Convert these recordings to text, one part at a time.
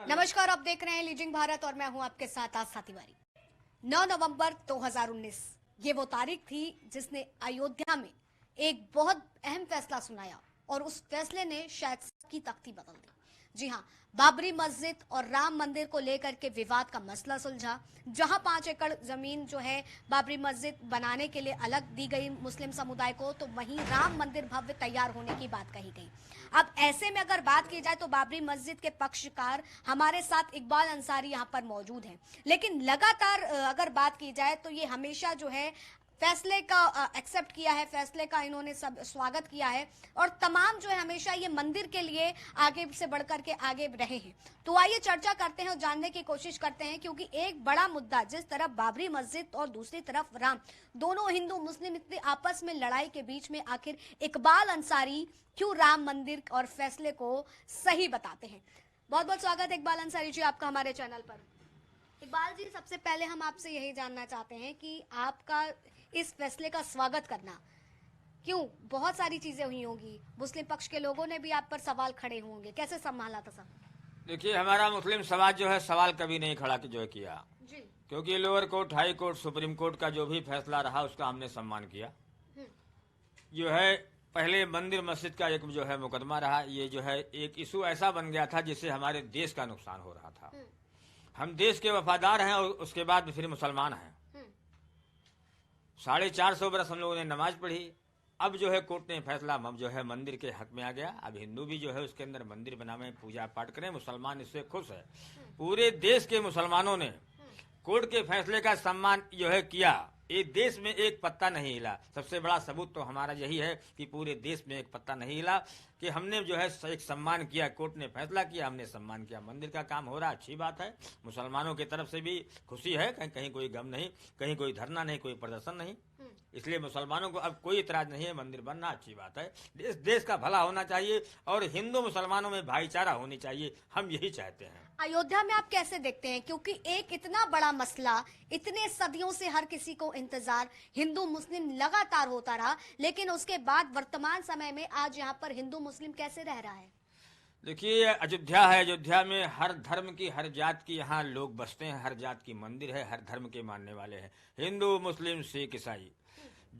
नमस्कार, आप देख रहे हैं लीजिंग भारत और मैं हूं आपके साथ आस्था तिवारी। 9 नवंबर 2019 ये वो तारीख थी जिसने अयोध्या में एक बहुत अहम फैसला सुनाया और उस फैसले ने शायद सबकी तख्ती बदल दी। जी हां, बाबरी मस्जिद और राम मंदिर को लेकर के विवाद का मसला सुलझा। जहां 5 एकड़ जमीन जो है बाबरी मस्जिद बनाने के लिए अलग दी गई मुस्लिम समुदाय को, तो वहीं राम मंदिर भव्य तैयार होने की बात कही गई। अब ऐसे में अगर बात की जाए तो बाबरी मस्जिद के पक्षकार हमारे साथ इकबाल अंसारी यहां पर मौजूद हैं, लेकिन लगातार अगर बात की जाए तो ये हमेशा जो है फैसले का एक्सेप्ट किया है, फैसले का इन्होंने सब स्वागत किया है और तमाम जो है हमेशा ये मंदिर के लिए आगे से बढ़कर के आगे रहे हैं। तो आइए चर्चा करते हैं और जानने की कोशिश करते हैं, क्योंकि एक बड़ा मुद्दा जिस तरफ बाबरी मस्जिद और दूसरी तरफ राम, दोनों हिंदू मुस्लिम इतने आपस में लड़ाई के बीच में आखिर इकबाल अंसारी क्यों राम मंदिर और फैसले को सही बताते हैं। बहुत बहुत स्वागत है इकबाल अंसारी जी आपका हमारे चैनल पर। इकबाल जी, सबसे पहले हम आपसे यही जानना चाहते हैं कि आपका इस फैसले का स्वागत करना क्यों, बहुत सारी चीजें हुई होंगी, मुस्लिम पक्ष के लोगों ने भी आप पर सवाल खड़े होंगे, कैसे संभाला था सब? देखिए, हमारा मुस्लिम समाज जो है सवाल कभी नहीं खड़ा जो है किया जी, क्योंकि lower court, high court, supreme court का जो भी फैसला रहा उसका हमने सम्मान किया। जो है पहले मंदिर मस्जिद का एक जो है मुकदमा रहा, ये जो है एक इशू ऐसा बन गया था जिससे हमारे देश का नुकसान हो रहा था। हम देश के वफादार हैं और उसके बाद फिर मुसलमान हैं। 450 बरस हम लोगों ने नमाज पढ़ी। अब जो है कोर्ट ने फैसला अब जो है मंदिर के हक में आ गया। अब हिंदू भी जो है उसके अंदर मंदिर बनावे, पूजा पाठ करें, मुसलमान इससे खुश है। पूरे देश के मुसलमानों ने कोर्ट के फैसले का सम्मान जो है किया। ये देश में एक पत्ता नहीं हिला। सबसे बड़ा सबूत तो हमारा यही है कि पूरे देश में एक पत्ता नहीं हिला कि हमने जो है एक सम्मान किया। कोर्ट ने फैसला किया, हमने सम्मान किया। मंदिर का काम हो रहा, अच्छी बात है। मुसलमानों की तरफ से भी खुशी है, कहीं कोई गम नहीं, कहीं कोई धरना नहीं, कोई प्रदर्शन नहीं। इसलिए मुसलमानों को अब कोई इतराज नहीं है, मंदिर बनना अच्छी बात है। देश का भला होना चाहिए और हिंदू मुसलमानों में भाईचारा होनी चाहिए, हम यही चाहते हैं। अयोध्या में आप कैसे देखते हैं, क्योंकि एक इतना बड़ा मसला, इतने सदियों से हर किसी को इंतजार हिंदू मुस्लिम लगातार होता रहा, लेकिन उसके बाद वर्तमान समय में आज यहाँ पर हिंदू मुस्लिम कैसे रह रहा है? देखिए, अयोध्या है, अयोध्या में हर धर्म की, हर जात की यहाँ लोग बसते हैं, हर जात की मंदिर है, हर धर्म के मानने वाले हैं, हिंदू मुस्लिम सिख ईसाई।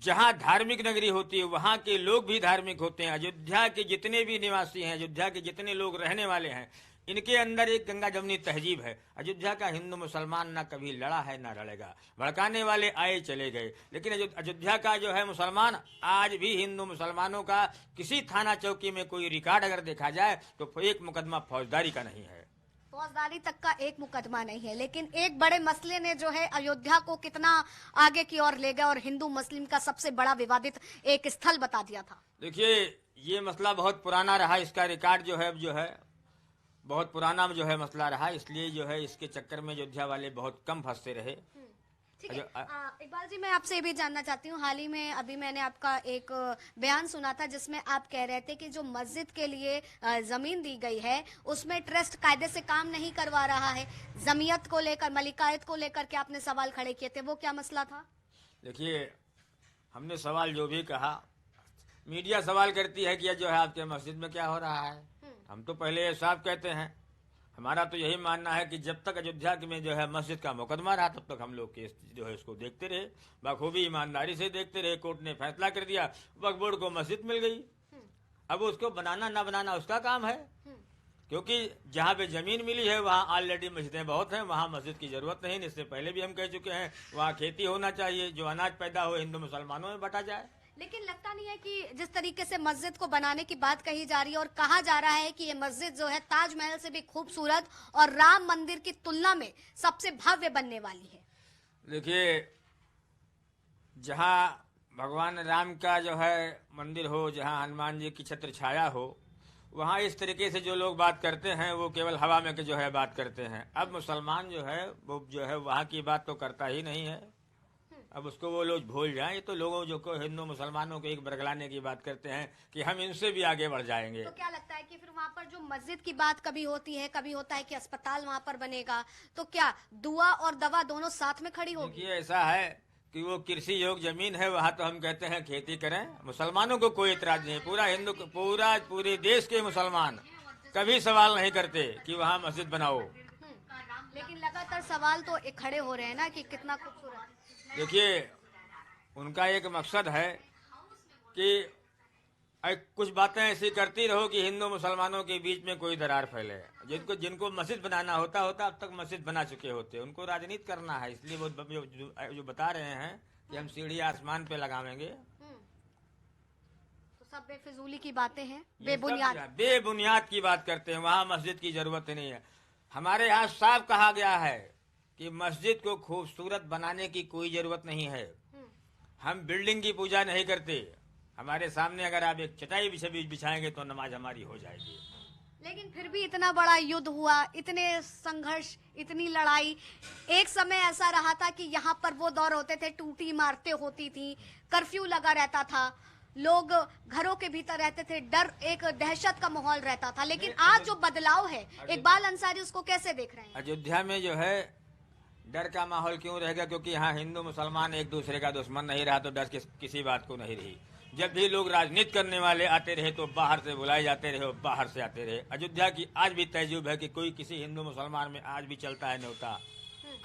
जहाँ धार्मिक नगरी होती है वहाँ के लोग भी धार्मिक होते हैं। अयोध्या के जितने भी निवासी हैं, अयोध्या के जितने लोग रहने वाले हैं, इनके अंदर एक गंगा जमुनी तहजीब है। अयोध्या का हिंदू मुसलमान ना कभी लड़ा है ना लड़ेगा। भड़काने वाले आए चले गए, लेकिन अयोध्या का जो है मुसलमान आज भी हिंदू मुसलमानों का किसी थाना चौकी में कोई रिकॉर्ड अगर देखा जाए तो एक मुकदमा फौजदारी का नहीं है, फौजदारी तक का एक मुकदमा नहीं है। लेकिन एक बड़े मसले ने जो है अयोध्या को कितना आगे की ओर ले गया और हिंदू मुस्लिम का सबसे बड़ा विवादित एक स्थल बता दिया था। देखिए, ये मसला बहुत पुराना रहा, इसका रिकॉर्ड जो है बहुत पुराना जो है मसला रहा, इसलिए जो है इसके चक्कर में अयोध्या वाले बहुत कम फंसते रहे। ठीक है। इकबाल जी, मैं आपसे ये भी जानना चाहती हूँ, हाल ही में अभी मैंने आपका एक बयान सुना था जिसमें आप कह रहे थे कि जो मस्जिद के लिए जमीन दी गई है उसमें ट्रस्ट कायदे से काम नहीं करवा रहा है। जमीयत को लेकर, मलिकायत को लेकर के आपने सवाल खड़े किए थे, वो क्या मसला था? देखिए, हमने सवाल जो भी कहा, मीडिया सवाल करती है कि जो है आपके मस्जिद में क्या हो रहा है। हम तो पहले साफ कहते हैं, हमारा तो यही मानना है कि जब तक अयोध्या में जो है मस्जिद का मुकदमा रहा तब तक हम लोग केस जो है उसको देखते रहे, बखूबी ईमानदारी से देखते रहे। कोर्ट ने फैसला कर दिया, वक्फ बोर्ड को मस्जिद मिल गई। अब उसको बनाना ना बनाना उसका काम है, क्योंकि जहाँ पे जमीन मिली है वहाँ ऑलरेडी मस्जिदें बहुत हैं, वहाँ मस्जिद की जरूरत नहीं। इससे पहले भी हम कह चुके हैं, वहाँ खेती होना चाहिए, जो अनाज पैदा हो हिंदू मुसलमानों में बटा जाए। लेकिन लगता नहीं है कि जिस तरीके से मस्जिद को बनाने की बात कही जा रही है और कहा जा रहा है कि ये मस्जिद जो है ताजमहल से भी खूबसूरत और राम मंदिर की तुलना में सबसे भव्य बनने वाली है। देखिए, जहाँ भगवान राम का जो है मंदिर हो, जहाँ हनुमान जी की छत्र छाया हो, वहाँ इस तरीके से जो लोग बात करते हैं वो केवल हवा में जो है बात करते हैं। अब मुसलमान जो है वो जो है वहाँ की बात तो करता ही नहीं है। अब उसको वो लोग भूल जाएं। ये तो लोगों जो को हिंदू मुसलमानों को एक बरगलाने की बात करते हैं कि हम इनसे भी आगे बढ़ जाएंगे। तो क्या लगता है कि फिर वहाँ पर जो मस्जिद की बात कभी होती है, कभी होता है कि अस्पताल वहाँ पर बनेगा, तो क्या दुआ और दवा दोनों साथ में खड़ी होगी? देखिए, ऐसा है कि वो कृषि योग्य जमीन है, वहाँ तो हम कहते हैं खेती करें, मुसलमानों को कोई इतराज नहीं। पूरा पूरे देश के मुसलमान कभी सवाल नहीं करते कि वहाँ मस्जिद बनाओ। लेकिन लगातार सवाल तो खड़े हो रहे हैं ना कि कितना खूबसूरत। देखिए, उनका एक मकसद है कि कुछ बातें ऐसी करती रहो कि हिंदू मुसलमानों के बीच में कोई दरार फैले। जिनको मस्जिद बनाना होता अब तक मस्जिद बना चुके होते। उनको राजनीति करना है, इसलिए वो जो बता रहे हैं कि हम सीढ़ी आसमान पे लगावेंगे, तो सब बेफिजूली की बातें हैं, बेबुनियाद की बात करते हैं। वहाँ मस्जिद की जरूरत नहीं है। हमारे यहाँ साफ कहा गया है कि मस्जिद को खूबसूरत बनाने की कोई जरूरत नहीं है। हम बिल्डिंग की पूजा नहीं करते। हमारे सामने अगर आप एक चटाई बिछाएंगे तो नमाज हमारी हो जाएगी। लेकिन फिर भी इतना बड़ा युद्ध हुआ, इतने संघर्ष, इतनी लड़ाई। एक समय ऐसा रहा था कि यहाँ पर वो दौर होते थे, टूटी इमारतें होती थी, कर्फ्यू लगा रहता था, लोग घरों के भीतर रहते थे, डर, एक दहशत का माहौल रहता था। लेकिन आज जो बदलाव है, इकबाल अंसारी उसको कैसे देख रहे हैं? अयोध्या में जो है डर का माहौल क्यों रहेगा? क्योंकि यहाँ हिंदू मुसलमान एक दूसरे का दुश्मन नहीं रहा, तो डर किसी बात को नहीं रही। जब भी लोग राजनीति करने वाले आते रहे तो बाहर से बुलाए जाते रहे और बाहर से आते रहे। अयोध्या की आज भी तहजीब है कि कोई किसी हिंदू मुसलमान में आज भी चलता है न्योता।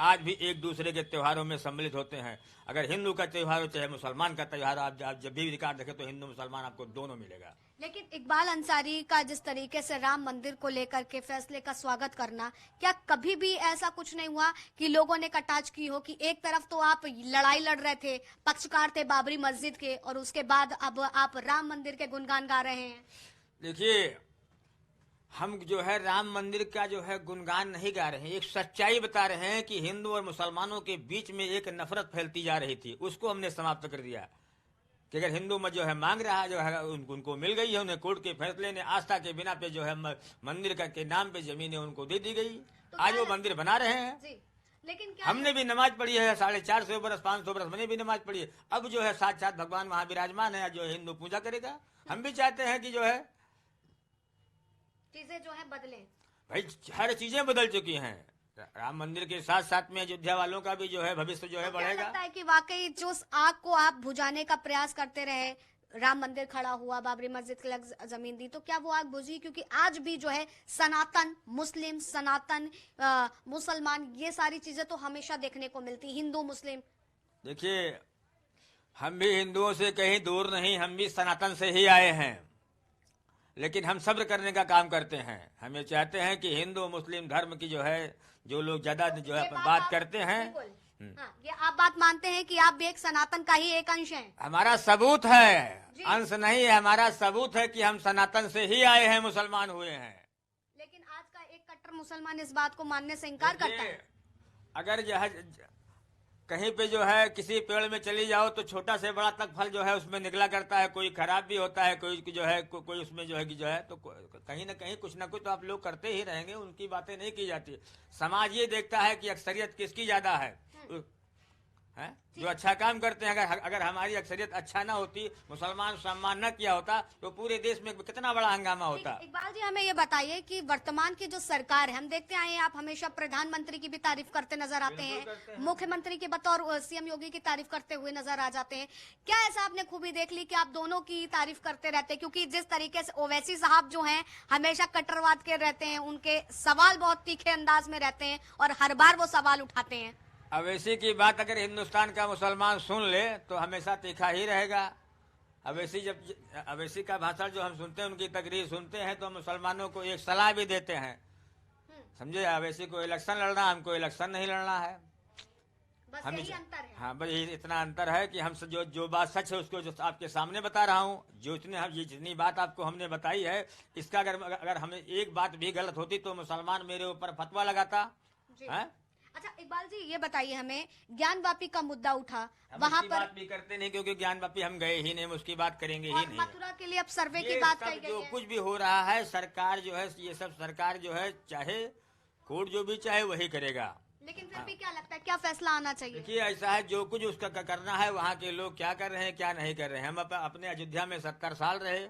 आज भी एक दूसरे के त्योहारों में सम्मिलित होते हैं। अगर हिंदू का त्योहार हो चाहे मुसलमान का त्योहार, आप जब भी रिकॉर्ड देखें तो हिंदू मुसलमान आपको दोनों मिलेगा। लेकिन इकबाल अंसारी का जिस तरीके से राम मंदिर को लेकर के फैसले का स्वागत करना, क्या कभी भी ऐसा कुछ नहीं हुआ कि लोगों ने कटाक्ष की हो कि एक तरफ तो आप लड़ाई लड़ रहे थे, पक्षकार थे बाबरी मस्जिद के, और उसके बाद अब आप राम मंदिर के गुणगान गा रहे हैं? देखिए, हम जो है राम मंदिर का जो है गुणगान नहीं गा रहे हैं, एक सच्चाई बता रहे हैं कि हिंदू और मुसलमानों के बीच में एक नफरत फैलती जा रही थी, उसको हमने समाप्त कर दिया। कि अगर हिंदू मत जो है मांग रहा जो है उनको मिल गई है, उन्हें कोर्ट के फैसले ने आस्था के बिना पे जो है मंदिर के नाम पे जमीनें उनको दे दी गई। तो आज वो मंदिर बना रहे हैं जी। लेकिन क्या हमने भी नमाज पढ़ी है, 450 बरस 500 बरस मैंने भी नमाज पढ़ी है। अब जो है साक्षात भगवान वहां विराजमान है, जो हिंदू पूजा करेगा। हम भी चाहते हैं कि जो है चीजें जो है बदले। भाई हर चीजें बदल चुकी हैं। राम मंदिर के साथ साथ में अयोध्या वालों का भी जो है भविष्य जो है तो बढ़ेगा। क्या लगता है कि वाकई जो आग को आप बुझाने का प्रयास करते रहे, राम मंदिर खड़ा हुआ, बाबरी मस्जिद के लग जमीन दी, तो क्या वो आग बुझी? क्योंकि आज भी जो है सनातन मुस्लिम, सनातन मुसलमान, ये सारी चीजें तो हमेशा देखने को मिलती, हिंदू मुस्लिम। देखिए, हम भी हिंदुओं से कहीं दूर नहीं, हम भी सनातन से ही आए हैं। लेकिन हम सब्र करने का काम करते हैं। हम ये चाहते हैं कि हिंदू मुस्लिम धर्म की जो है जो लोग ज्यादा जो है बात करते हैं, हाँ, ये आप बात मानते हैं कि आप भी एक सनातन का ही एक अंश हैं? हमारा सबूत है, अंश नहीं है, हमारा सबूत है कि हम सनातन से ही आए हैं, मुसलमान हुए हैं। लेकिन आज का एक कट्टर मुसलमान इस बात को मानने से इनकार करता है। अगर कहीं पे जो है किसी पेड़ में चली जाओ तो छोटा से बड़ा तक फल जो है उसमें निकला करता है, कोई खराब भी होता है, कोई जो है कोई उसमें जो है कि जो है तो कहीं ना कहीं कुछ ना कुछ तो आप लोग करते ही रहेंगे, उनकी बातें नहीं की जाती। समाज ये देखता है कि अक्सरियत किसकी ज्यादा है, जो अच्छा काम करते हैं। अगर हमारी अक्सरियत अच्छा ना होती, मुसलमान सम्मान न किया होता, तो पूरे देश में कितना बड़ा हंगामा होता। इकबाल जी, हमें ये बताइए कि वर्तमान की जो सरकार है, हम देखते आए हैं आप हमेशा प्रधानमंत्री की भी तारीफ करते नजर आते हैं, मुख्यमंत्री के बतौर सीएम योगी की तारीफ करते हुए नजर आ जाते हैं। क्या ऐसा आपने खूबी देख ली कि आप दोनों की तारीफ करते रहते हैं? क्योंकि जिस तरीके से ओवैसी साहब जो हैं हमेशा कट्टरवाद के रहते हैं, उनके सवाल बहुत तीखे अंदाज में रहते हैं और हर बार वो सवाल उठाते हैं। अवैसी की बात अगर हिंदुस्तान का मुसलमान सुन ले तो हमेशा तीखा ही रहेगा। अवैसी का भाषण जो हम सुनते हैं, उनकी तकरीर सुनते हैं, तो मुसलमानों को एक सलाह भी देते हैं, समझे। अवैसी को इलेक्शन लड़ना, हमको इलेक्शन नहीं लड़ना है। बस यही अंतर है। हाँ, बस इतना अंतर है कि हम जो बात सच है उसको जो आपके सामने बता रहा हूँ, जितनी बात आपको हमने बताई है, इसका अगर हमें एक बात भी गलत होती तो मुसलमान मेरे ऊपर फतवा लगाता है। अच्छा इकबाल जी, ये बताइए हमें, ज्ञानवापी का मुद्दा उठा, वहाँ पर बात भी करते नहीं, क्योंकि ज्ञानवापी हम गए ही नहीं, उसकी बात करेंगे ही नहीं। मथुरा के लिए अब सर्वे की बात कही गई है। जो कुछ भी हो रहा है, सरकार जो है, ये सब सरकार जो है, चाहे कोर्ट जो भी चाहे वही करेगा। लेकिन फिर भी क्या लगता है, क्या फैसला आना चाहिए? देखिए, ऐसा है, जो कुछ उसका करना है, वहाँ के लोग क्या कर रहे हैं क्या नहीं कर रहे हैं। हम अपने अयोध्या में 70 साल रहे,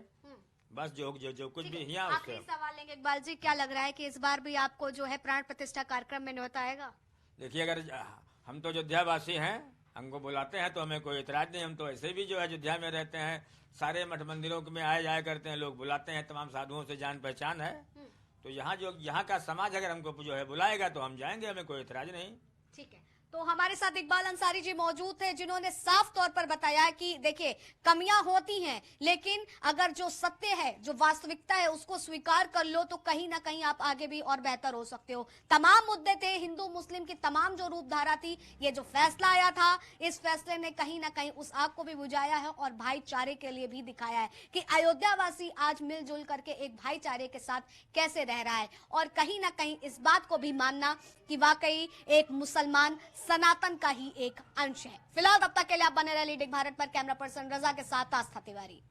बस जो कुछ भी यहाँ। आखिरी सवाल लेंगे इकबाल जी, क्या लग रहा है कि इस बार भी आपको जो है प्राण प्रतिष्ठा कार्यक्रम में न्योता आएगा? देखिए, अगर हम तो अयोध्यावासी हैं, हमको बुलाते हैं तो हमें कोई इतराज नहीं। हम तो ऐसे भी जो है अयोध्या में रहते हैं, सारे मठ मंदिरों में आए जाया करते हैं, लोग बुलाते हैं, तमाम साधुओं से जान पहचान है, तो यहाँ का समाज अगर हमको जो है बुलाएगा तो हम जाएंगे, हमें कोई इतराज नहीं। ठीक है, तो हमारे साथ इकबाल अंसारी जी मौजूद थे, जिन्होंने साफ तौर पर बताया कि देखिए कमियां होती हैं, लेकिन अगर जो सत्य है, जो वास्तविकता है, उसको स्वीकार कर लो तो कहीं ना कहीं आप आगे भी और बेहतर हो सकते हो। तमाम मुद्दे थे, हिंदू मुस्लिम की तमाम जो रूपधारा थी, ये जो फैसला आया था, इस फैसले ने कहीं ना कहीं उस आग को भी बुझाया है और भाईचारे के लिए भी दिखाया है कि अयोध्या वासी आज मिलजुल करके एक भाईचारे के साथ कैसे रह रहा है, और कहीं ना कहीं इस बात को भी मानना कि वाकई एक मुसलमान सनातन का ही एक अंश है। फिलहाल तब तक के लिए आप बने रहे लीडिंग भारत पर। कैमरा पर्सन रजा के साथ आस्था तिवारी।